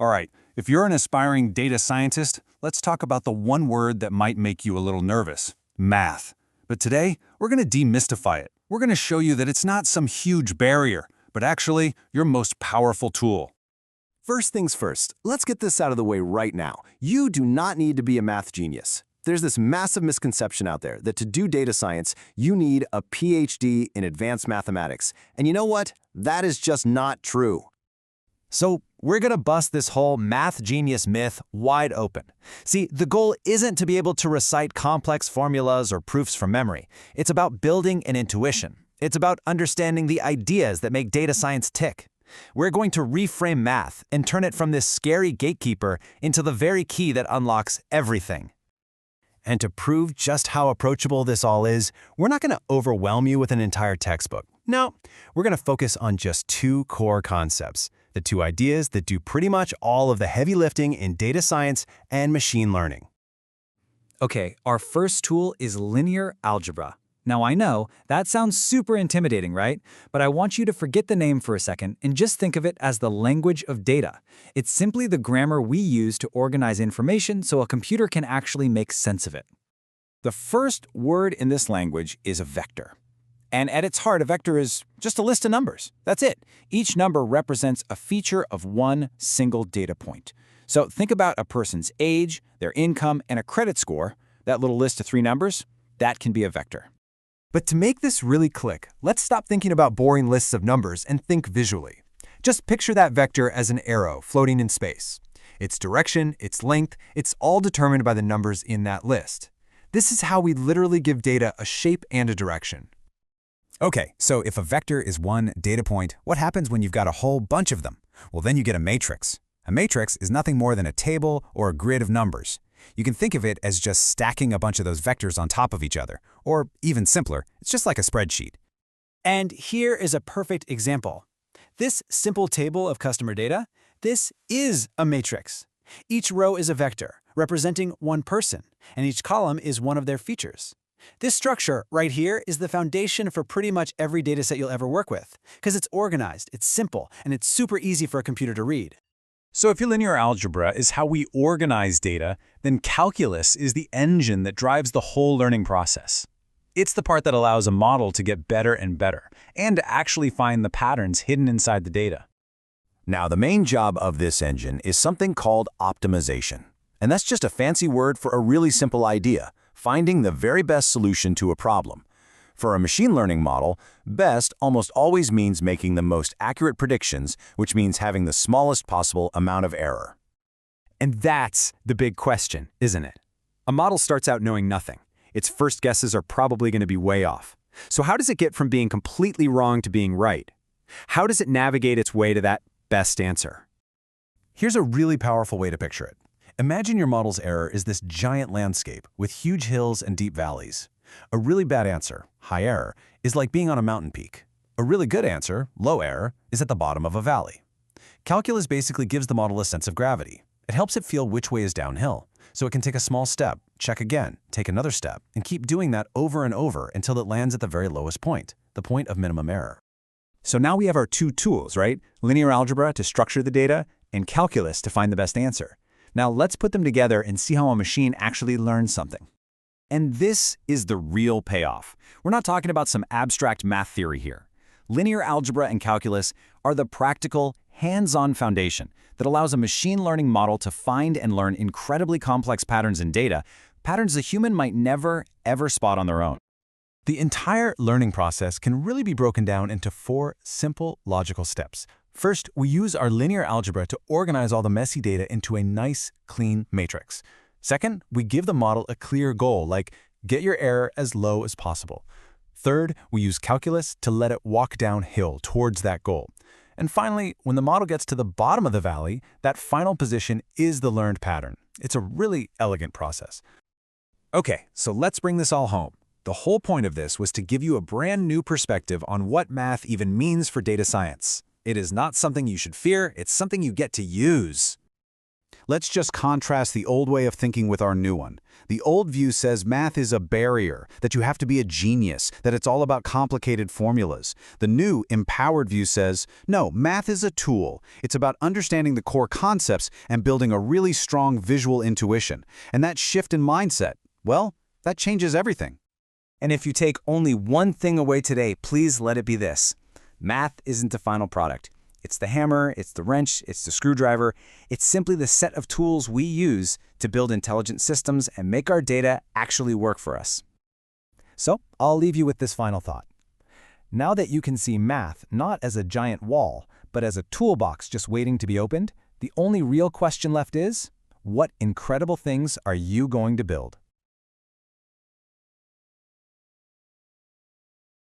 All right, if you're an aspiring data scientist, let's talk about the one word that might make you a little nervous: math. But today, we're going to demystify it. We're going to show you that it's not some huge barrier, but actually your most powerful tool. First things first, let's get this out of the way right now. You do not need to be a math genius. There's this massive misconception out there that to do data science, you need a PhD in advanced mathematics. And you know what? That is just not true. So we're going to bust this whole math genius myth wide open. See, the goal isn't to be able to recite complex formulas or proofs from memory. It's about building an intuition. It's about understanding the ideas that make data science tick. We're going to reframe math and turn it from this scary gatekeeper into the very key that unlocks everything. And to prove just how approachable this all is, we're not going to overwhelm you with an entire textbook. No, we're going to focus on just two core concepts, the two ideas that do pretty much all of the heavy lifting in data science and machine learning. Okay, our first tool is linear algebra. Now I know, that sounds super intimidating, right? But I want you to forget the name for a second and just think of it as the language of data. It's simply the grammar we use to organize information so a computer can actually make sense of it. The first word in this language is a vector. And at its heart, a vector is just a list of numbers. That's it. Each number represents a feature of one single data point. So think about a person's age, their income, and a credit score. That little list of 3 numbers, that can be a vector. But to make this really click, let's stop thinking about boring lists of numbers and think visually. Just picture that vector as an arrow floating in space. Its direction, its length, it's all determined by the numbers in that list. This is how we literally give data a shape and a direction. Okay, so if a vector is one data point, what happens when you've got a whole bunch of them? Well, then you get a matrix. A matrix is nothing more than a table or a grid of numbers. You can think of it as just stacking a bunch of those vectors on top of each other. Or even simpler, it's just like a spreadsheet. And here is a perfect example. This simple table of customer data, this is a matrix. Each row is a vector, representing one person, and each column is one of their features. This structure right here is the foundation for pretty much every dataset you'll ever work with, because it's organized, it's simple, and it's super easy for a computer to read. So if your linear algebra is how we organize data, then calculus is the engine that drives the whole learning process. It's the part that allows a model to get better and better, and to actually find the patterns hidden inside the data. Now, the main job of this engine is something called optimization. And that's just a fancy word for a really simple idea, finding the very best solution to a problem. For a machine learning model, best almost always means making the most accurate predictions, which means having the smallest possible amount of error. And that's the big question, isn't it? A model starts out knowing nothing. Its first guesses are probably going to be way off. So how does it get from being completely wrong to being right? How does it navigate its way to that best answer? Here's a really powerful way to picture it. Imagine your model's error is this giant landscape with huge hills and deep valleys. A really bad answer, high error, is like being on a mountain peak. A really good answer, low error, is at the bottom of a valley. Calculus basically gives the model a sense of gravity. It helps it feel which way is downhill, so it can take a small step, check again, take another step, and keep doing that over and over until it lands at the very lowest point, the point of minimum error. So now we have our two tools, right? Linear algebra to structure the data, and calculus to find the best answer. Now let's put them together and see how a machine actually learns something. And this is the real payoff. We're not talking about some abstract math theory here. Linear algebra and calculus are the practical, hands-on foundation that allows a machine learning model to find and learn incredibly complex patterns in data, patterns a human might never, ever spot on their own. The entire learning process can really be broken down into 4 simple logical steps. First, we use our linear algebra to organize all the messy data into a nice, clean matrix. Second, we give the model a clear goal, like get your error as low as possible. Third, we use calculus to let it walk downhill towards that goal. And finally, when the model gets to the bottom of the valley, that final position is the learned pattern. It's a really elegant process. Okay, so let's bring this all home. The whole point of this was to give you a brand new perspective on what math even means for data science. It is not something you should fear, it's something you get to use. Let's just contrast the old way of thinking with our new one. The old view says math is a barrier, that you have to be a genius, that it's all about complicated formulas. The new, empowered view says, no, math is a tool. It's about understanding the core concepts and building a really strong visual intuition. And that shift in mindset, well, that changes everything. And if you take only one thing away today, please let it be this. Math isn't the final product. It's the hammer, it's the wrench, it's the screwdriver. It's simply the set of tools we use to build intelligent systems and make our data actually work for us. So, I'll leave you with this final thought. Now that you can see math not as a giant wall, but as a toolbox just waiting to be opened, the only real question left is, what incredible things are you going to build?